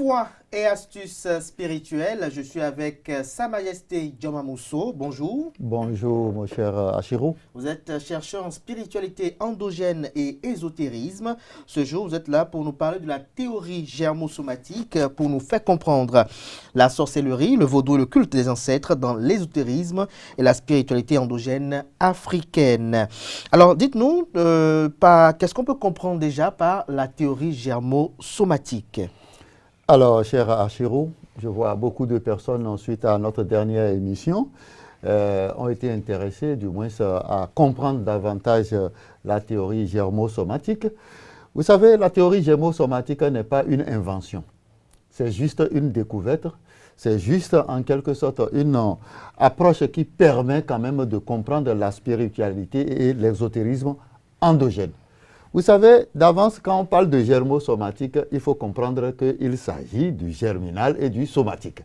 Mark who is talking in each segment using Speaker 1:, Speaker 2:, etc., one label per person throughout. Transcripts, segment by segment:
Speaker 1: Voix et astuces spirituelles. Je suis avec Sa Majesté Joma Mousso. Bonjour.
Speaker 2: Bonjour, mon cher Achirou.
Speaker 1: Vous êtes chercheur en spiritualité endogène et ésotérisme. Ce jour, vous êtes là pour nous parler de la théorie germosomatique, pour nous faire comprendre la sorcellerie, le vaudou et le culte des ancêtres dans l'ésotérisme et la spiritualité endogène africaine. Alors, dites-nous, qu'est-ce qu'on peut comprendre déjà par la théorie germosomatique?
Speaker 2: Alors, cher Achirou, je vois beaucoup de personnes, suite à notre dernière émission, ont été intéressées, du moins, à comprendre davantage la théorie germosomatique. Vous savez, la théorie germosomatique n'est pas une invention. C'est juste une découverte. C'est juste, en quelque sorte, une approche qui permet quand même de comprendre la spiritualité et l'exotérisme endogène. Vous savez, d'avance, quand on parle de germosomatique, il faut comprendre qu'il s'agit du germinal et du somatique.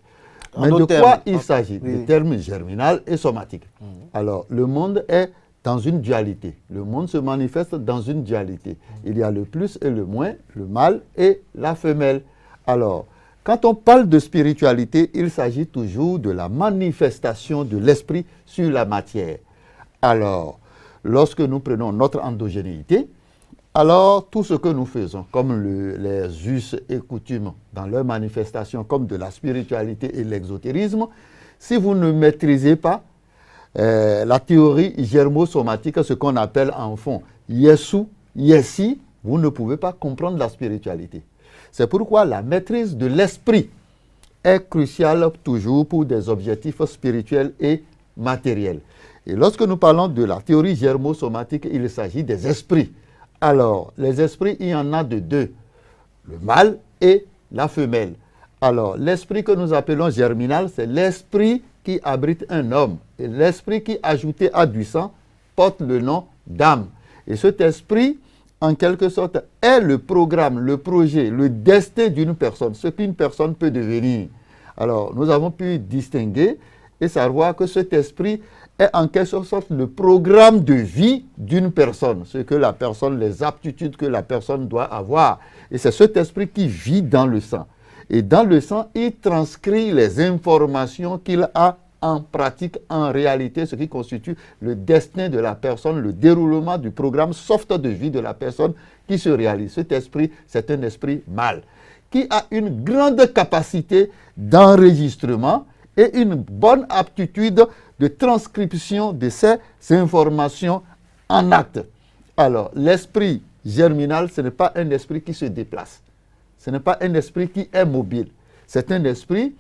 Speaker 2: Mais de quoi il s'agit? Des termes germinal et somatique. Alors, le monde est dans une dualité. Le monde se manifeste dans une dualité. Il y a le plus et le moins, le mâle et la femelle. Alors, quand on parle de spiritualité, il s'agit toujours de la manifestation de l'esprit sur la matière. Alors, lorsque nous prenons notre endogénéité, alors, tout ce que nous faisons, comme les us et coutumes dans leur manifestation, comme de la spiritualité et l'exotérisme, si vous ne maîtrisez pas la théorie germosomatique, ce qu'on appelle en fond Yesu, Yesi, vous ne pouvez pas comprendre la spiritualité. C'est pourquoi la maîtrise de l'esprit est cruciale toujours pour des objectifs spirituels et matériels. Et lorsque nous parlons de la théorie germosomatique, il s'agit des esprits. Alors, les esprits, il y en a de deux, le mâle et la femelle. Alors, l'esprit que nous appelons germinal, c'est l'esprit qui abrite un homme. Et l'esprit qui, ajouté à du sang, porte le nom d'âme. Et cet esprit, en quelque sorte, est le programme, le projet, le destin d'une personne, ce qu'une personne peut devenir. Alors, nous avons pu distinguer et savoir que cet esprit est en quelque sorte le programme de vie d'une personne, ce que la personne, les aptitudes que la personne doit avoir. Et c'est cet esprit qui vit dans le sang. Et dans le sang, il transcrit les informations qu'il a en pratique, en réalité, ce qui constitue le destin de la personne, le déroulement du programme soft de vie de la personne qui se réalise. Cet esprit, c'est un esprit mâle, qui a une grande capacité d'enregistrement et une bonne aptitude de transcription de ces informations en acte. Alors, l'esprit germinal, ce n'est pas un esprit qui se déplace. Ce n'est pas un esprit qui est mobile. C'est un esprit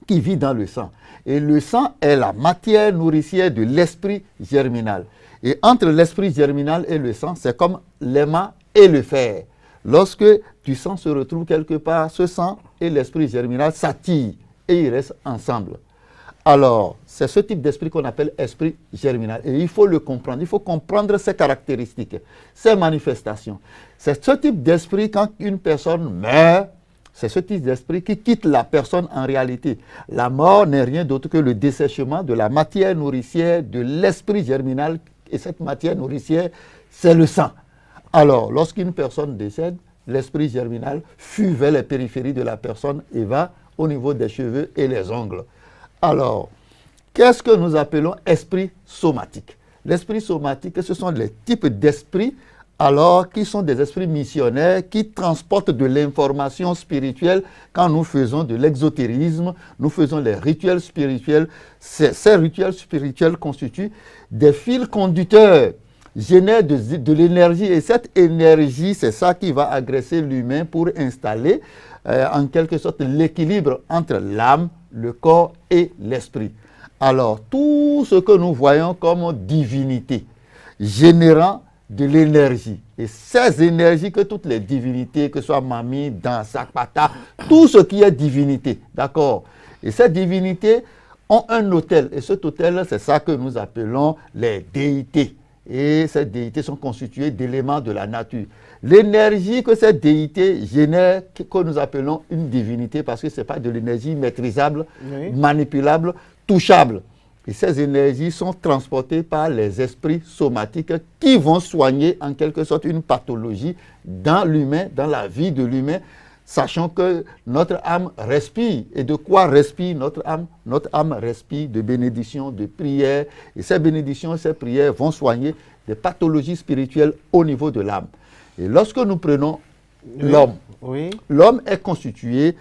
Speaker 2: qui vit dans le sang. Et le sang est la matière nourricière de l'esprit germinal. Et entre l'esprit germinal et le sang, c'est comme l'aimant et le fer. Lorsque du sang se retrouve quelque part, ce sang et l'esprit germinal s'attirent et ils restent ensemble. Alors, c'est ce type d'esprit qu'on appelle esprit germinal. Et il faut le comprendre. Il faut comprendre ses caractéristiques, ses manifestations. C'est ce type d'esprit, quand une personne meurt, c'est ce type d'esprit qui quitte la personne en réalité. La mort n'est rien d'autre que le dessèchement de la matière nourricière de l'esprit germinal. Et cette matière nourricière, c'est le sang. Alors, lorsqu'une personne décède, l'esprit germinal fuit vers les périphéries de la personne et va au niveau des cheveux et les ongles. Alors, qu'est-ce que nous appelons esprit somatique? L'esprit somatique, ce sont les types d'esprits alors qui sont des esprits missionnaires qui transportent de l'information spirituelle quand nous faisons de l'exotérisme, nous faisons les rituels spirituels. Ces rituels spirituels constituent des fils conducteurs, génèrent de l'énergie et cette énergie, c'est ça qui va agresser l'humain pour installer en quelque sorte l'équilibre entre l'âme, le corps et l'esprit. Alors, tout ce que nous voyons comme divinité, générant de l'énergie. Et ces énergies que toutes les divinités, que ce soit Mami, Dan, Sakpata, tout ce qui est divinité, d'accord? Et ces divinités ont un autel. Et cet autel, c'est ça que nous appelons les déités. Et ces déités sont constituées d'éléments de la nature. L'énergie que ces déités génèrent, que nous appelons une divinité, parce que ce n'est pas de l'énergie maîtrisable, manipulable, touchable. Et ces énergies sont transportées par les esprits somatiques qui vont soigner en quelque sorte une pathologie dans l'humain, dans la vie de l'humain, sachant que notre âme respire. Et de quoi respire notre âme? Notre âme respire de bénédictions, de prières. Et ces bénédictions, ces prières vont soigner des pathologies spirituelles au niveau de l'âme. Et lorsque nous prenons l'homme, l'homme est constitué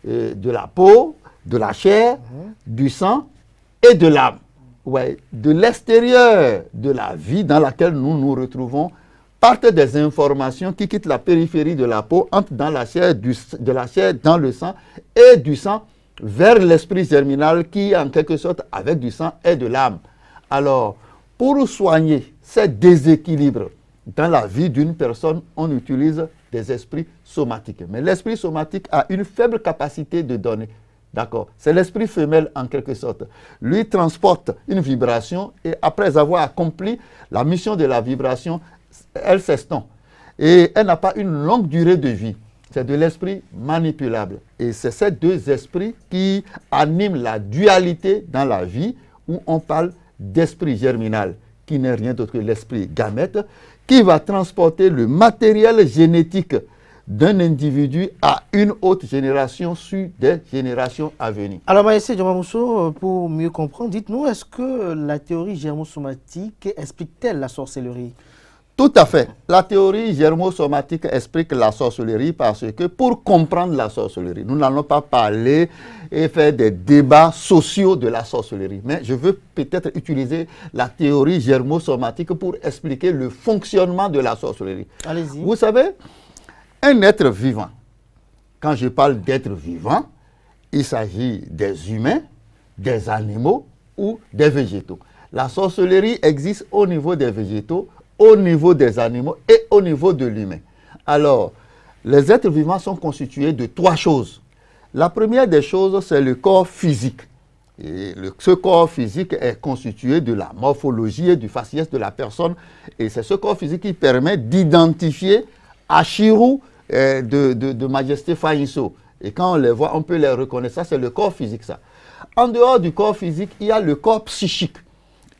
Speaker 2: de la peau, de la chair, du sang et de l'âme. Ouais, de l'extérieur de la vie dans laquelle nous nous retrouvons, partent des informations qui quittent la périphérie de la peau, entrent dans la chair, de la chair dans le sang, et du sang vers l'esprit germinal qui, en quelque sorte, avec du sang, est de l'âme. Alors, pour soigner ces déséquilibres dans la vie d'une personne, on utilise des esprits somatiques. Mais l'esprit somatique a une faible capacité de donner. D'accord? C'est l'esprit femelle en quelque sorte. Lui transporte une vibration et après avoir accompli la mission de la vibration, elle s'estompe. Et elle n'a pas une longue durée de vie. C'est de l'esprit manipulable. Et c'est ces deux esprits qui animent la dualité dans la vie où on parle d'esprit germinal, qui n'est rien d'autre que l'esprit gamète, qui va transporter le matériel génétique d'un individu à une autre génération sur des générations à venir.
Speaker 1: Alors, Maïssé Djamamousso, pour mieux comprendre, dites-nous, est-ce que la théorie germosomatique explique-t-elle la sorcellerie?
Speaker 2: Tout à fait. La théorie germosomatique explique la sorcellerie parce que pour comprendre la sorcellerie, nous n'allons pas parler et faire des débats sociaux de la sorcellerie. Mais je veux peut-être utiliser la théorie germosomatique pour expliquer le fonctionnement de la sorcellerie.
Speaker 1: Allez-y.
Speaker 2: Vous savez, un être vivant, quand je parle d'être vivant, il s'agit des humains, des animaux ou des végétaux. La sorcellerie existe au niveau des végétaux, au niveau des animaux et au niveau de l'humain. Alors, les êtres vivants sont constitués de trois choses. La première des choses, c'est le corps physique. Et ce corps physique est constitué de la morphologie et du faciès de la personne. Et c'est ce corps physique qui permet d'identifier Ashiru de Majesté Faïnso. Et quand on les voit, on peut les reconnaître. Ça, c'est le corps physique, ça. En dehors du corps physique, il y a le corps psychique.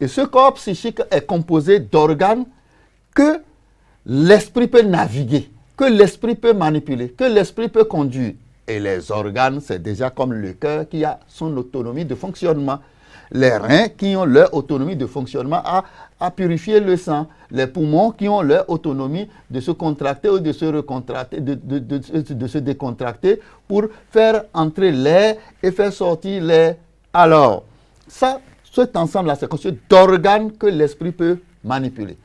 Speaker 2: Et ce corps psychique est composé d'organes que l'esprit peut naviguer, que l'esprit peut manipuler, que l'esprit peut conduire. Et les organes, c'est déjà comme le cœur qui a son autonomie de fonctionnement. Les reins qui ont leur autonomie de fonctionnement à purifier le sang. Les poumons qui ont leur autonomie de se contracter ou de se recontracter, de se décontracter pour faire entrer l'air et faire sortir l'air. Alors, cet ensemble-là, c'est constitué d'organes que l'esprit peut manipuler.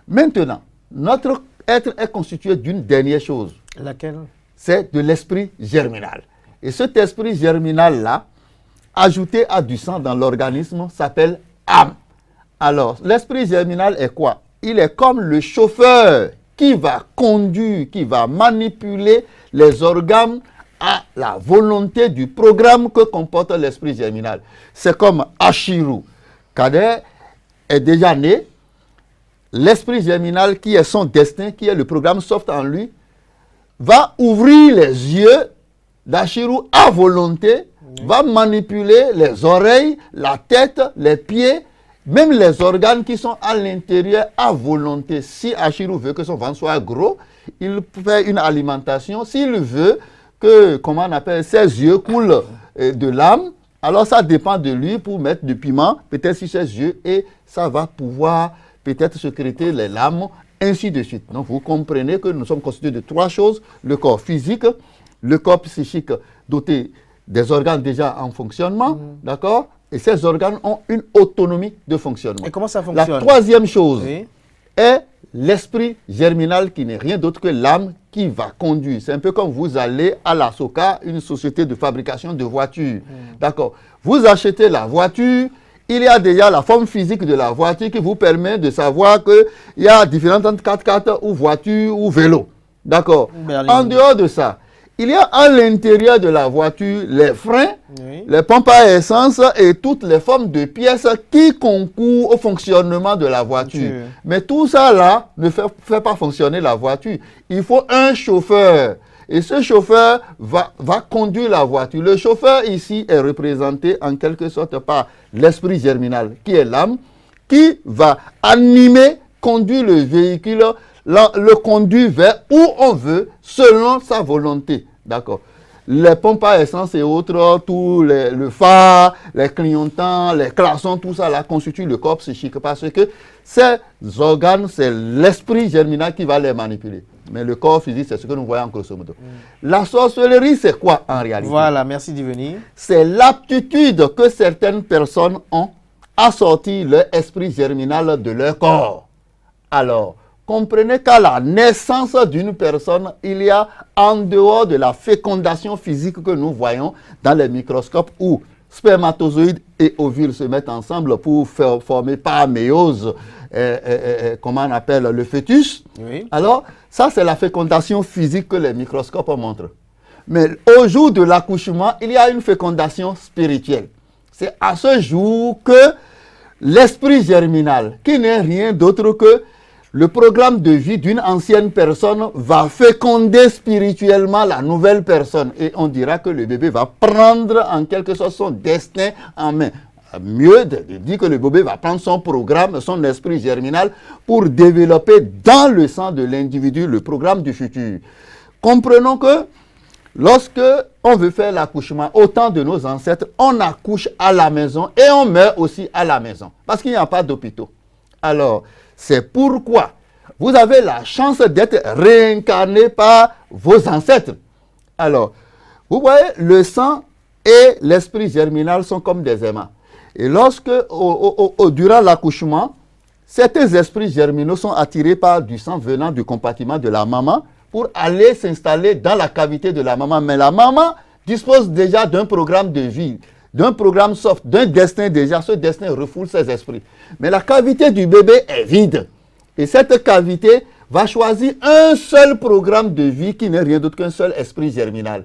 Speaker 2: Maintenant, notre être est constitué d'une dernière chose.
Speaker 1: Laquelle?
Speaker 2: C'est de l'esprit germinal. Et cet esprit germinal-là, ajouté à du sang dans l'organisme, s'appelle âme. Alors, l'esprit germinal est quoi? Il est comme le chauffeur qui va conduire, qui va manipuler les organes à la volonté du programme que comporte l'esprit germinal. C'est comme Ashiru. Kader est déjà né. L'esprit germinal qui est son destin, qui est le programme soft en lui, va ouvrir les yeux d'Ashiru à volonté, va manipuler les oreilles, la tête, les pieds, même les organes qui sont à l'intérieur à volonté. Si Ashiru veut que son ventre soit gros, il fait une alimentation. S'il veut que, comment on appelle, ses yeux coulent de l'âme, alors ça dépend de lui pour mettre du piment, peut-être sur ses yeux, et ça va pouvoir peut-être sécréter les larmes, ainsi de suite. Donc vous comprenez que nous sommes constitués de trois choses: le corps physique, le corps psychique doté des organes déjà en fonctionnement, d'accord? Et ces organes ont une autonomie de fonctionnement.
Speaker 1: Et comment ça fonctionne?
Speaker 2: La troisième chose est l'esprit germinal qui n'est rien d'autre que l'âme qui va conduire. C'est un peu comme vous allez à la Soka, une société de fabrication de voitures. D'accord? Vous achetez la voiture, il y a déjà la forme physique de la voiture qui vous permet de savoir qu'il y a différentes 4x4 ou voitures ou vélos. D'accord? En dehors de ça, il y a à l'intérieur de la voiture les freins, les pompes à essence et toutes les formes de pièces qui concourent au fonctionnement de la voiture. Mais tout ça là ne fait pas fonctionner la voiture. Il faut un chauffeur. Et ce chauffeur va conduire la voiture. Le chauffeur ici est représenté en quelque sorte par l'esprit germinal, qui est l'âme, qui va animer, conduire le véhicule, le conduire vers où on veut, selon sa volonté. D'accord. Les pompes à essence et autres, le phare, les clignotants, les klaxons, tout ça là constitue le corps psychique parce que ces organes, c'est l'esprit germinal qui va les manipuler. Mais le corps physique, c'est ce que nous voyons en grosso modo. La sorcellerie, c'est quoi en réalité?
Speaker 1: Voilà, merci d'y venir.
Speaker 2: C'est l'aptitude que certaines personnes ont à sortir leur esprit germinal de leur corps. Alors, comprenez qu'à la naissance d'une personne, il y a, en dehors de la fécondation physique que nous voyons dans les microscopes où spermatozoïdes et ovules se mettent ensemble pour former par méiose, comment on appelle, le fœtus.
Speaker 1: Oui.
Speaker 2: Alors, ça c'est la fécondation physique que les microscopes montrent. Mais au jour de l'accouchement, il y a une fécondation spirituelle. C'est à ce jour que l'esprit germinal, qui n'est rien d'autre que le programme de vie d'une ancienne personne, va féconder spirituellement la nouvelle personne. Et on dira que le bébé va prendre en quelque sorte son destin en main. Mieux de dire que le bébé va prendre son programme, son esprit germinal, pour développer dans le sang de l'individu le programme du futur. Comprenons que lorsque on veut faire l'accouchement, au temps de nos ancêtres, on accouche à la maison et on meurt aussi à la maison. Parce qu'il n'y a pas d'hôpitaux. Alors, c'est pourquoi vous avez la chance d'être réincarné par vos ancêtres. Alors, vous voyez, le sang et l'esprit germinal sont comme des aimants. Et lorsque, durant l'accouchement, certains esprits germinaux sont attirés par du sang venant du compartiment de la maman pour aller s'installer dans la cavité de la maman. Mais la maman dispose déjà d'un programme de vie, d'un programme soft, d'un destin déjà. Ce destin refoule ses esprits. Mais la cavité du bébé est vide. Et cette cavité va choisir un seul programme de vie qui n'est rien d'autre qu'un seul esprit germinal.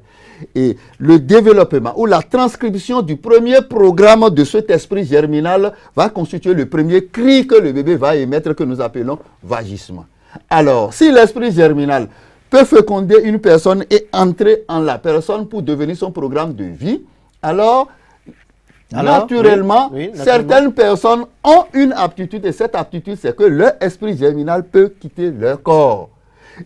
Speaker 2: Et le développement ou la transcription du premier programme de cet esprit germinal va constituer le premier cri que le bébé va émettre, que nous appelons vagissement. Alors, si l'esprit germinal peut féconder une personne et entrer en la personne pour devenir son programme de vie, alors naturellement, certaines personnes ont une aptitude, et cette aptitude, c'est que leur esprit germinal peut quitter leur corps.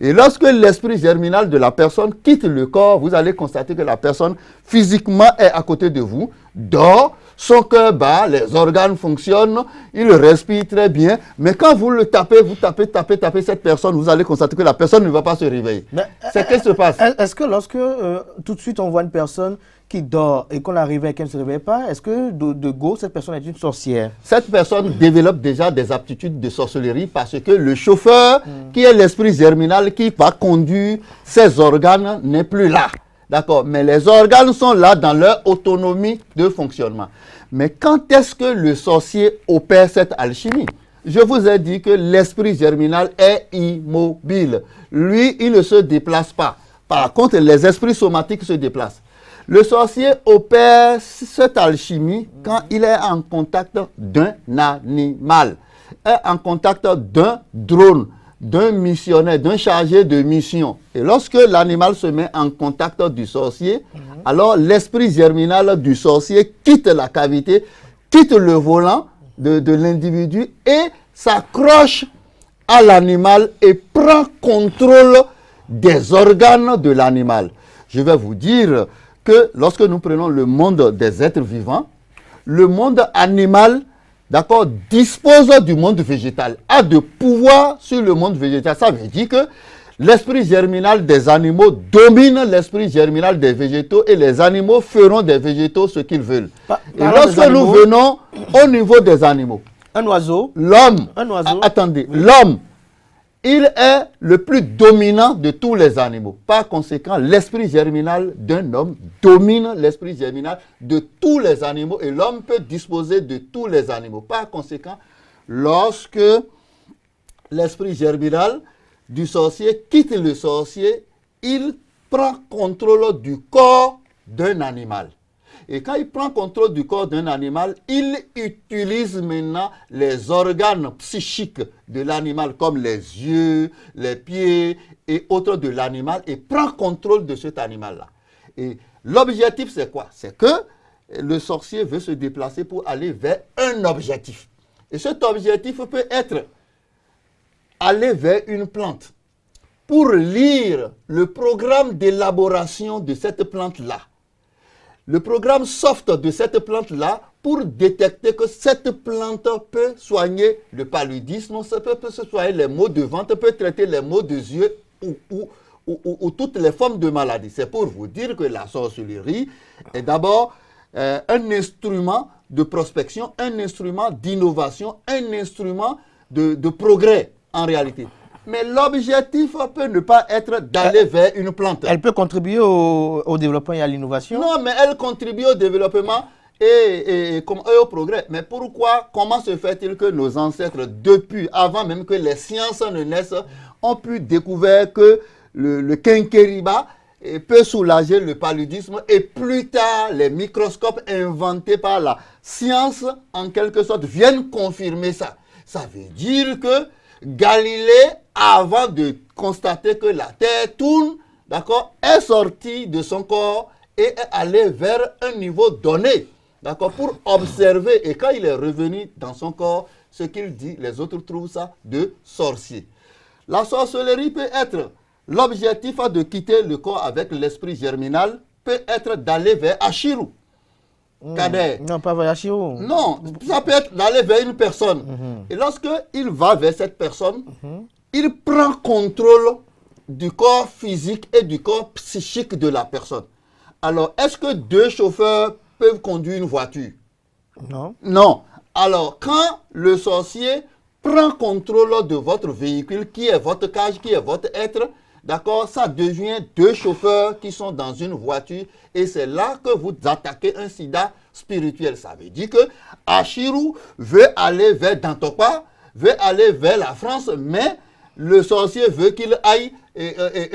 Speaker 2: Et lorsque l'esprit germinal de la personne quitte le corps, vous allez constater que la personne physiquement est à côté de vous, dort, son cœur bat, les organes fonctionnent, il respire très bien, mais quand vous le tapez, vous tapez cette personne, vous allez constater que la personne ne va pas se réveiller. C'est qu'est-ce qui se passe?
Speaker 1: Est-ce que lorsque tout de suite on voit une personne qui dort et qu'on la réveille et qu'elle ne se réveille pas, est-ce que de go, cette personne est une sorcière?
Speaker 2: Cette personne développe déjà des aptitudes de sorcellerie parce que le chauffeur, qui est l'esprit germinal qui va conduire ses organes, n'est plus là. D'accord, mais les organes sont là dans leur autonomie de fonctionnement. Mais quand est-ce que le sorcier opère cette alchimie? Je vous ai dit que l'esprit germinal est immobile. Lui, il ne se déplace pas. Par contre, les esprits somatiques se déplacent. Le sorcier opère cette alchimie quand il est en contact d'un animal, est en contact d'un drone, d'un missionnaire, d'un chargé de mission. Et lorsque l'animal se met en contact du sorcier, alors l'esprit germinal du sorcier quitte la cavité, quitte le volant de l'individu et s'accroche à l'animal et prend contrôle des organes de l'animal. Je vais vous dire que lorsque nous prenons le monde des êtres vivants, le monde animal, d'accord, dispose du monde végétal, a de pouvoir sur le monde végétal. Ça veut dire que l'esprit germinal des animaux domine l'esprit germinal des végétaux et les animaux feront des végétaux ce qu'ils veulent. Et lorsque nous venons au niveau des animaux,
Speaker 1: un oiseau,
Speaker 2: l'homme,
Speaker 1: attendez,
Speaker 2: l'homme, il est le plus dominant de tous les animaux. Par conséquent, l'esprit germinal d'un homme domine l'esprit germinal de tous les animaux et l'homme peut disposer de tous les animaux. Par conséquent, lorsque l'esprit germinal du sorcier quitte le sorcier, il prend contrôle du corps d'un animal. Et quand il prend contrôle du corps d'un animal, il utilise maintenant les organes psychiques de l'animal, comme les yeux, les pieds et autres de l'animal, et prend contrôle de cet animal-là. Et l'objectif, c'est quoi? C'est que le sorcier veut se déplacer pour aller vers un objectif. Et cet objectif peut être aller vers une plante, pour lire le programme d'élaboration de cette plante-là, le programme soft de cette plante-là, pour détecter que cette plante peut soigner le paludisme, ça peut soigner les maux de ventre, peut traiter les maux des yeux ou toutes les formes de maladies. C'est pour vous dire que la sorcellerie est d'abord un instrument de prospection, un instrument d'innovation, un instrument de progrès en réalité. Mais l'objectif peut ne pas être d'aller vers une plante.
Speaker 1: Elle peut contribuer au développement et à l'innovation?
Speaker 2: Non, mais elle contribue au développement et au progrès. Mais pourquoi, comment se fait-il que nos ancêtres, depuis, avant même que les sciences ne naissent, ont pu découvrir que le quinquériba peut soulager le paludisme et plus tard, les microscopes inventés par la science, en quelque sorte, viennent confirmer ça. Ça veut dire que Galilée, avant de constater que la Terre tourne, d'accord, est sorti de son corps et est allé vers un niveau donné, d'accord, pour observer. Et quand il est revenu dans son corps, ce qu'il dit, les autres trouvent ça de sorcier. La sorcellerie peut être, l'objectif de quitter le corps avec l'esprit germinal, peut être d'aller vers Achirou. Kader.
Speaker 1: Non, pas vers Achirou.
Speaker 2: Non, ça peut être d'aller vers une personne. Et lorsque il va vers cette personne, il prend contrôle du corps physique et du corps psychique de la personne. Alors, est-ce que deux chauffeurs peuvent conduire une voiture?
Speaker 1: Non.
Speaker 2: Non. Alors, quand le sorcier prend contrôle de votre véhicule, qui est votre cage, qui est votre être, d'accord, ça devient deux chauffeurs qui sont dans une voiture et c'est là que vous attaquez un sida spirituel. Ça veut dire que Achirou veut aller vers Dantokpa, veut aller vers la France, mais le sorcier veut qu'il aille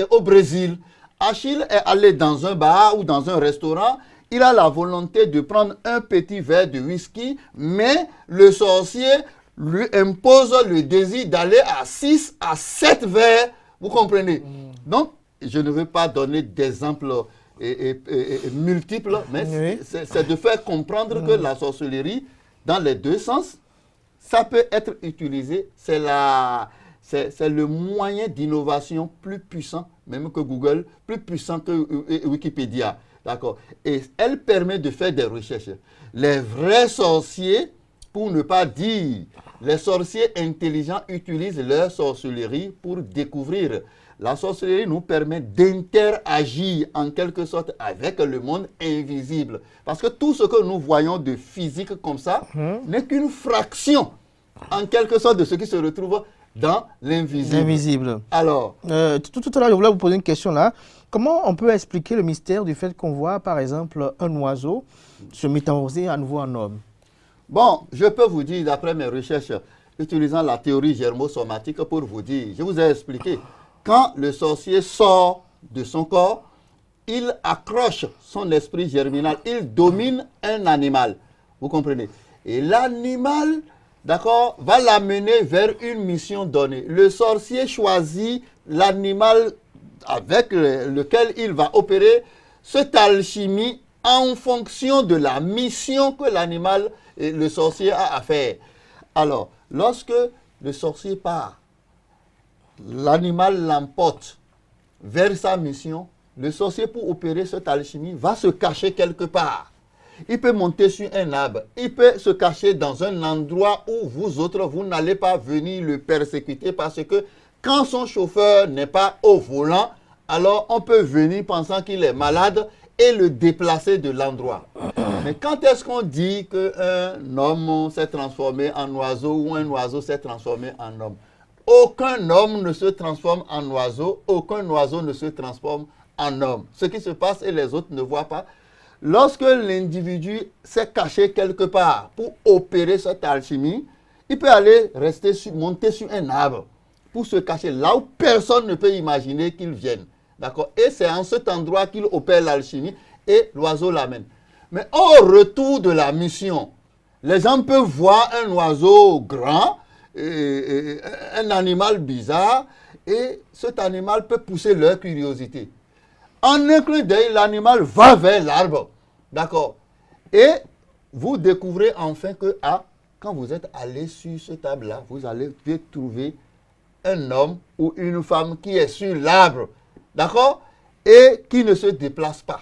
Speaker 2: au Brésil. Achille est allé dans un bar ou dans un restaurant, il a la volonté de prendre un petit verre de whisky, mais le sorcier lui impose le désir d'aller à 6 à 7 verres. Vous comprenez? Donc, je ne veux pas donner d'exemples multiples, mais oui, c'est de faire comprendre que la sorcellerie, dans les deux sens, ça peut être utilisé. C'est le moyen d'innovation plus puissant, même que Google, plus puissant que Wikipédia. D'accord? Et elle permet de faire des recherches. Les vrais sorciers, pour ne pas dire, les sorciers intelligents utilisent leur sorcellerie pour découvrir. La sorcellerie nous permet d'interagir en quelque sorte avec le monde invisible. Parce que tout ce que nous voyons de physique comme ça n'est qu'une fraction, en quelque sorte, de ce qui se retrouve dans l'invisible.
Speaker 1: L'invisible.
Speaker 2: Alors,
Speaker 1: tout à l'heure, je voulais vous poser une question là. Comment on peut expliquer le mystère du fait qu'on voit, par exemple, un oiseau se métamorphoser à nouveau en homme?
Speaker 2: Bon, je peux vous dire, d'après mes recherches, utilisant la théorie germosomatique pour vous dire, je vous ai expliqué, quand le sorcier sort de son corps, il accroche son esprit germinal, il domine un animal. Vous comprenez? Et l'animal, d'accord, va l'amener vers une mission donnée. Le sorcier choisit l'animal avec lequel il va opérer cette alchimie en fonction de la mission que l'animal et le sorcier a à faire. Alors, lorsque le sorcier part, l'animal l'emporte vers sa mission, le sorcier, pour opérer cette alchimie, va se cacher quelque part. Il peut monter sur un arbre, il peut se cacher dans un endroit où vous autres, vous n'allez pas venir le persécuter parce que quand son chauffeur n'est pas au volant, alors on peut venir pensant qu'il est malade et le déplacer de l'endroit. Mais quand est-ce qu'on dit qu'un homme s'est transformé en oiseau ou un oiseau s'est transformé en homme? Aucun homme ne se transforme en oiseau, aucun oiseau ne se transforme en homme. Ce qui se passe et les autres ne voient pas. Lorsque l'individu s'est caché quelque part pour opérer cette alchimie, il peut aller monter sur un arbre pour se cacher là où personne ne peut imaginer qu'il vienne. D'accord? Et c'est en cet endroit qu'il opère l'alchimie et l'oiseau l'amène. Mais au retour de la mission, les gens peuvent voir un oiseau grand, un animal bizarre, et cet animal peut pousser leur curiosité. En un clin d'œil, l'animal va vers l'arbre. D'accord? Et vous découvrez enfin que quand vous êtes allé sur ce arbre-là, vous allez trouver un homme ou une femme qui est sur l'arbre, d'accord, et qui ne se déplace pas,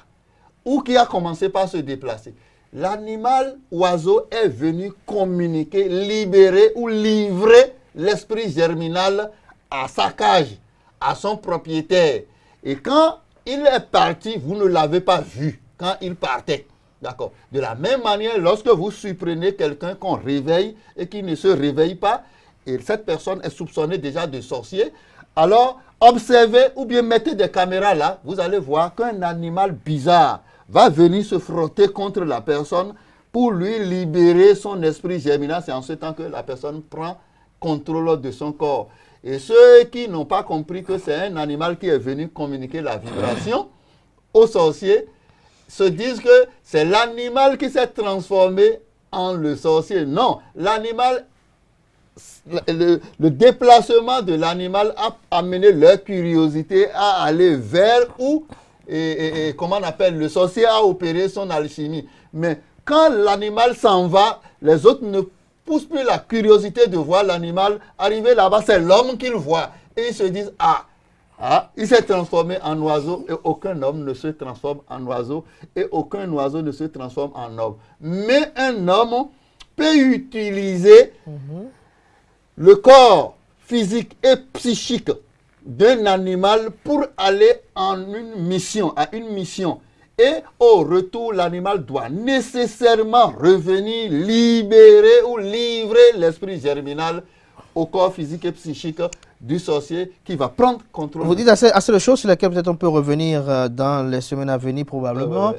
Speaker 2: ou qui a commencé par se déplacer. L'animal oiseau est venu communiquer, libérer ou livrer l'esprit germinal à sa cage, à son propriétaire. Et quand il est parti, vous ne l'avez pas vu quand il partait. D'accord. De la même manière, lorsque vous surprenez quelqu'un qu'on réveille et qui ne se réveille pas, et cette personne est soupçonnée déjà de sorcier, alors observez ou bien mettez des caméras là, vous allez voir qu'un animal bizarre va venir se frotter contre la personne pour lui libérer son esprit germinal. C'est en ce temps que la personne prend contrôle de son corps. Et ceux qui n'ont pas compris que c'est un animal qui est venu communiquer la vibration aux sorciers, se disent que c'est l'animal qui s'est transformé en le sorcier. Non, l'animal, le déplacement de l'animal a amené leur curiosité à aller vers où, comment on appelle, le sorcier a opéré son alchimie. Mais quand l'animal s'en va, les autres ne poussent plus la curiosité de voir l'animal arriver là-bas. C'est l'homme qu'ils voient. Et ils se disent, il s'est transformé en oiseau et aucun homme ne se transforme en oiseau et aucun oiseau ne se transforme en homme. Mais un homme peut utiliser le corps physique et psychique d'un animal pour aller à une mission. Et au retour, l'animal doit nécessairement revenir libérer ou livrer l'esprit germinal au corps physique et psychique du sorcier qui va prendre contrôle.
Speaker 1: Vous dites assez de choses sur lesquelles peut-être on peut revenir dans les semaines à venir probablement.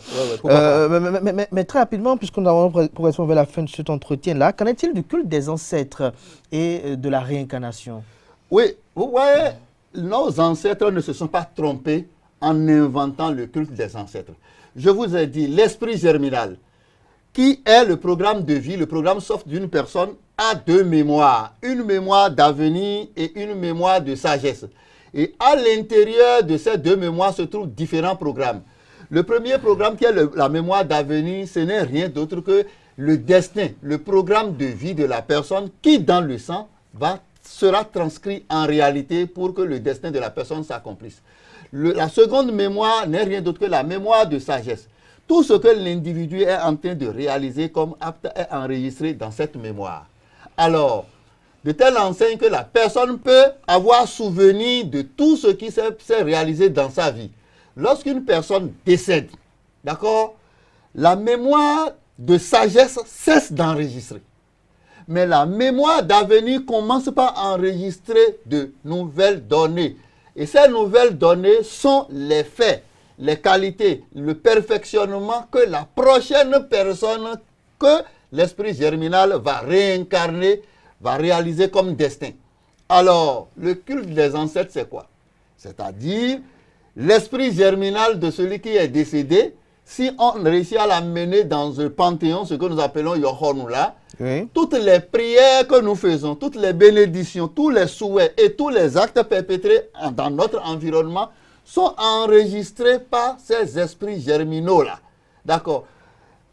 Speaker 1: Mais très rapidement, puisqu'on avons progressivement vers la fin de cet entretien-là, qu'en est-il du culte des ancêtres et de la réincarnation?
Speaker 2: Oui, vous voyez, nos ancêtres ne se sont pas trompés en inventant le culte des ancêtres. Je vous ai dit, l'esprit germinal, qui est le programme de vie, le programme soft d'une personne, a deux mémoires, une mémoire d'avenir et une mémoire de sagesse. Et à l'intérieur de ces deux mémoires se trouvent différents programmes. Le premier programme qui est la mémoire d'avenir, ce n'est rien d'autre que le destin, le programme de vie de la personne qui, dans le sang, sera transcrit en réalité pour que le destin de la personne s'accomplisse. La seconde mémoire n'est rien d'autre que la mémoire de sagesse. Tout ce que l'individu est en train de réaliser comme acte est enregistré dans cette mémoire. Alors, de telle enseigne que la personne peut avoir souvenir de tout ce qui s'est réalisé dans sa vie. Lorsqu'une personne décède, d'accord, la mémoire de sagesse cesse d'enregistrer. Mais la mémoire d'avenir commence par enregistrer de nouvelles données. Et ces nouvelles données sont les faits, les qualités, le perfectionnement que la prochaine personne que l'esprit germinal va réincarner, va réaliser comme destin. Alors, le culte des ancêtres, c'est quoi? C'est-à-dire l'esprit germinal de celui qui est décédé, si on réussit à l'amener dans un panthéon, ce que nous appelons Yohonula, toutes les prières que nous faisons, toutes les bénédictions, tous les souhaits et tous les actes perpétrés dans notre environnement sont enregistrés par ces esprits germinaux-là. D'accord?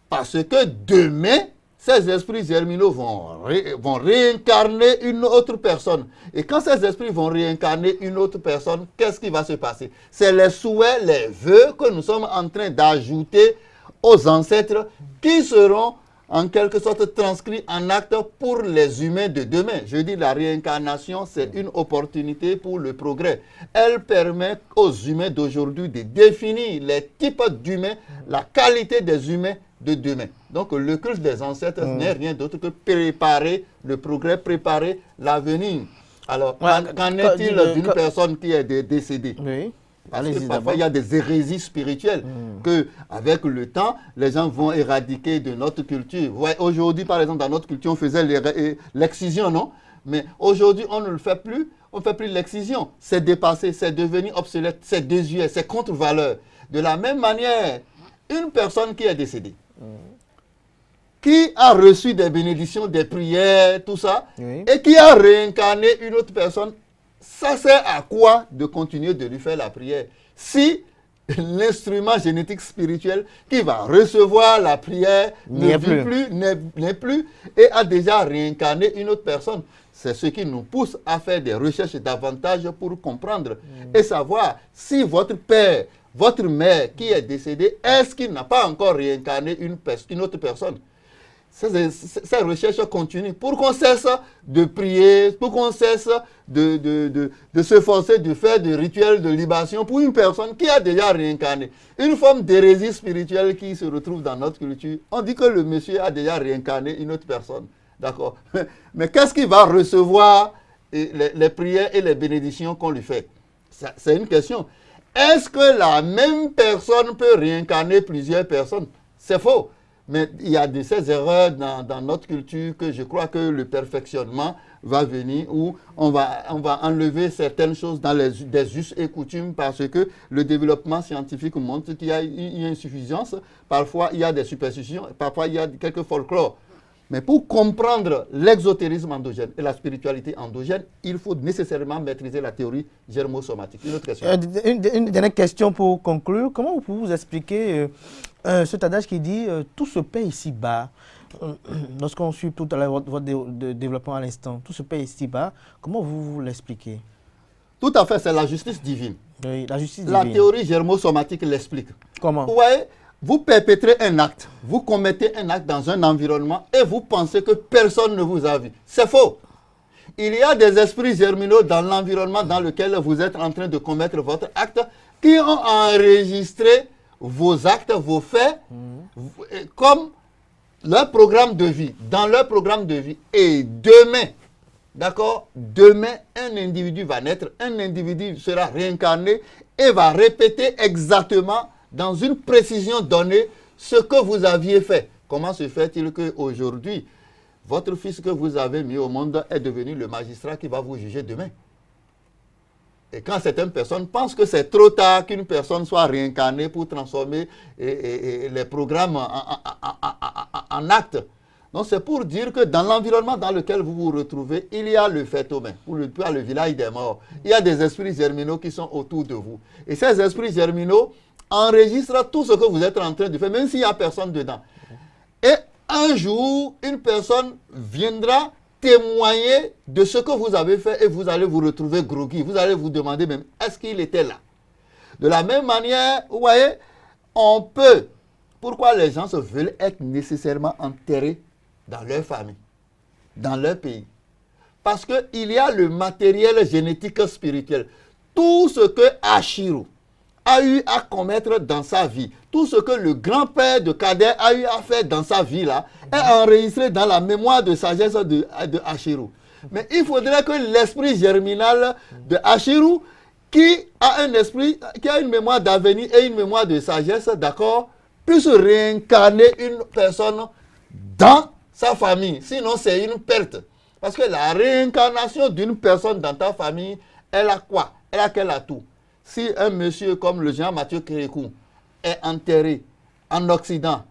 Speaker 2: Parce que demain, ces esprits germinaux vont réincarner une autre personne. Et quand ces esprits vont réincarner une autre personne, qu'est-ce qui va se passer? C'est les souhaits, les vœux que nous sommes en train d'ajouter aux ancêtres qui seront en quelque sorte transcrits en acte pour les humains de demain. Je dis la réincarnation, c'est une opportunité pour le progrès. Elle permet aux humains d'aujourd'hui de définir les types d'humains, la qualité des humains de demain. Donc le culte des ancêtres n'est rien d'autre que préparer le progrès, préparer l'avenir. Alors, qu'en est-il d'une personne qui est décédée? Oui. Parce que parfois, il y a des hérésies spirituelles que, avec le temps, les gens vont éradiquer de notre culture. Ouais, aujourd'hui, par exemple, dans notre culture, on faisait l'excision, non? Mais aujourd'hui, on ne le fait plus. On ne fait plus l'excision. C'est dépassé, c'est devenu obsolète, c'est désuet, c'est contre-valeur. De la même manière, une personne qui est décédée, qui a reçu des bénédictions, des prières, tout ça, et qui a réincarné une autre personne, ça sert à quoi de continuer de lui faire la prière si l'instrument génétique spirituel qui va recevoir la prière n'est plus et a déjà réincarné une autre personne? c'est ce qui nous pousse à faire des recherches davantage pour comprendre et savoir si votre père, votre mère qui est décédé, est-ce qu'il n'a pas encore réincarné une autre personne? Ces recherches continuent pour qu'on cesse de prier, pour qu'on cesse de s'efforcer de faire des rituels de libation pour une personne qui a déjà réincarné. Une forme d'hérésie spirituelle qui se retrouve dans notre culture. On dit que le monsieur a déjà réincarné une autre personne. D'accord. Mais qu'est-ce qu'il va recevoir les prières et les bénédictions qu'on lui fait? C'est une question. Est-ce que la même personne peut réincarner plusieurs personnes? C'est faux. Mais il y a de ces erreurs dans notre culture que je crois que le perfectionnement va venir, où on va enlever certaines choses dans des us et coutumes parce que le développement scientifique montre qu'il y a une insuffisance. Parfois, il y a des superstitions, parfois, il y a quelques folklores. Mais pour comprendre l'exotérisme endogène et la spiritualité endogène, il faut nécessairement maîtriser la théorie germosomatique. Une autre question.
Speaker 1: Une dernière question pour conclure. Comment vous pouvez vous expliquer cet adage qui dit tout se paie ici-bas? Lorsqu'on suit tout à l'heure votre développement à l'instant, tout se paie ici-bas, comment vous l'expliquez?
Speaker 2: Tout à fait, c'est la justice divine.
Speaker 1: Oui, la justice
Speaker 2: divine. La théorie germosomatique l'explique.
Speaker 1: Comment?
Speaker 2: Vous voyez, vous perpétrez un acte, vous commettez un acte dans un environnement et vous pensez que personne ne vous a vu. C'est faux. Il y a des esprits germinaux dans l'environnement dans lequel vous êtes en train de commettre votre acte qui ont enregistré vos actes, vos faits, comme leur programme de vie, dans leur programme de vie. Et demain, d'accord, demain, un individu va naître, un individu sera réincarné et va répéter exactement dans une précision donnée ce que vous aviez fait. Comment se fait-il qu'aujourd'hui, votre fils que vous avez mis au monde est devenu le magistrat qui va vous juger demain? Et quand certaines personnes pensent que c'est trop tard qu'une personne soit réincarnée pour transformer les programmes en actes. Donc c'est pour dire que dans l'environnement dans lequel vous vous retrouvez, il y a le phénomène, le village des morts. Il y a des esprits germinaux qui sont autour de vous. Et ces esprits germinaux enregistrent tout ce que vous êtes en train de faire, même s'il n'y a personne dedans. Et un jour, une personne viendra témoigner de ce que vous avez fait et vous allez vous retrouver groggy. Vous allez vous demander même, est-ce qu'il était là? De la même manière, vous voyez, on peut. Pourquoi les gens se veulent être nécessairement enterrés dans leur famille, dans leur pays? Parce qu'il y a le matériel génétique spirituel. Tout ce que Ashiru a eu à commettre dans sa vie, tout ce que le grand-père de Kader a eu à faire dans sa vie là, est enregistré dans la mémoire de sagesse de Ashiru. Mais il faudrait que l'esprit germinal de Ashiru, qui a un esprit, qui a une mémoire d'avenir et une mémoire de sagesse, d'accord, puisse réincarner une personne dans sa famille. Sinon, c'est une perte. Parce que la réincarnation d'une personne dans ta famille, elle a quoi? Elle a quel atout? Si un monsieur comme le géant Mathieu Kérékou est enterré en Occident,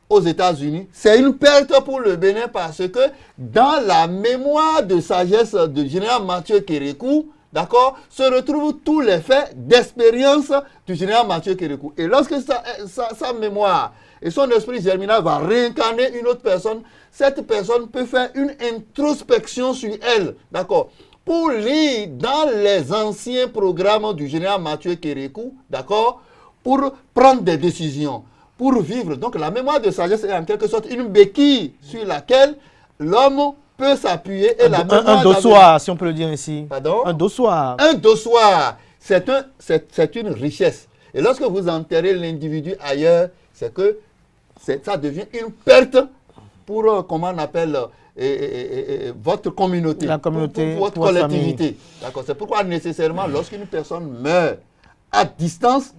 Speaker 2: aux États-Unis, c'est une perte pour le Bénin parce que dans la mémoire de sagesse du général Mathieu Kérékou, d'accord, se retrouvent tous les faits d'expérience du général Mathieu Kérékou. Et lorsque sa mémoire et son esprit germinal va réincarner une autre personne, cette personne peut faire une introspection sur elle, d'accord, pour lire dans les anciens programmes du général Mathieu Kérékou, d'accord, pour prendre des décisions, pour vivre. Donc la mémoire de sagesse est en quelque sorte une béquille sur laquelle l'homme peut s'appuyer. Et
Speaker 1: un dossoir, si on peut le dire ainsi.
Speaker 2: Pardon?
Speaker 1: Un dossoir.
Speaker 2: Un dossoir, c'est une richesse. Et lorsque vous enterrez l'individu ailleurs, c'est que ça devient une perte pour, comment on appelle, votre communauté,
Speaker 1: la communauté,
Speaker 2: pour votre collectivité. D'accord. C'est pourquoi nécessairement, lorsqu'une personne meurt à distance,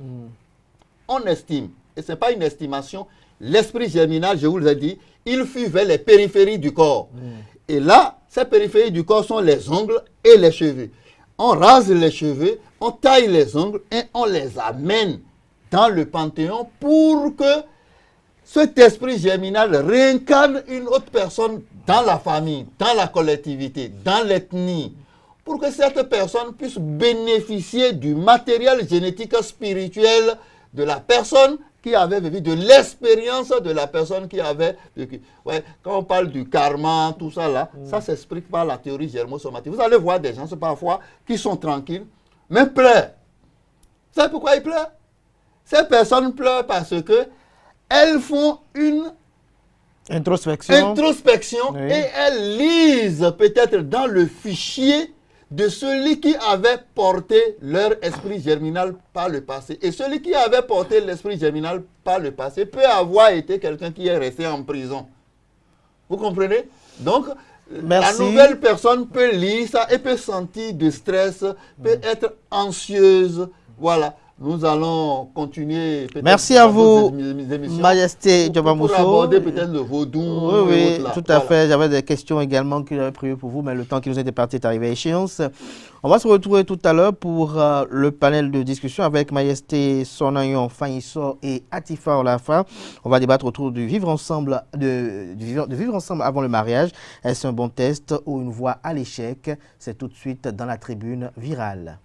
Speaker 2: on estime, et ce n'est pas une estimation, l'esprit germinal, je vous l'ai dit, il fuit vers les périphéries du corps. Et là, ces périphéries du corps sont les ongles et les cheveux. On rase les cheveux, on taille les ongles et on les amène dans le panthéon pour que cet esprit germinal réincarne une autre personne dans la famille, dans la collectivité, dans l'ethnie, pour que cette personne puisse bénéficier du matériel génétique spirituel de la personne qui avait vécu, de l'expérience de la personne qui avait vécu. Ouais, quand on parle du karma, tout ça là, ça s'explique par la théorie germosomatique. Vous allez voir des gens parfois qui sont tranquilles, mais pleurent. Vous savez pourquoi ils pleurent? Ces personnes pleurent parce que elles font une
Speaker 1: introspection,
Speaker 2: oui. Et elles lisent peut-être dans le fichier de celui qui avait porté leur esprit germinal par le passé. Et celui qui avait porté l'esprit germinal par le passé peut avoir été quelqu'un qui est resté en prison. Vous comprenez? Donc,
Speaker 1: merci.
Speaker 2: La nouvelle personne peut lire ça et peut sentir du stress, peut être anxieuse. Voilà. Nous allons continuer.
Speaker 1: Merci à vous, Majesté Djoba Mousso.
Speaker 2: Pour aborder peut-être le vaudou.
Speaker 1: Oui, tout à fait. J'avais des questions également que j'avais prévues pour vous, mais le temps qui nous était parti est arrivé à échéance. On va se retrouver tout à l'heure pour le panel de discussion avec Majesté Sonayon Fanyiso et Atifa Olafa. On va débattre autour du vivre ensemble, de vivre ensemble avant le mariage. Est-ce un bon test ou une voie à l'échec? C'est tout de suite dans la tribune virale.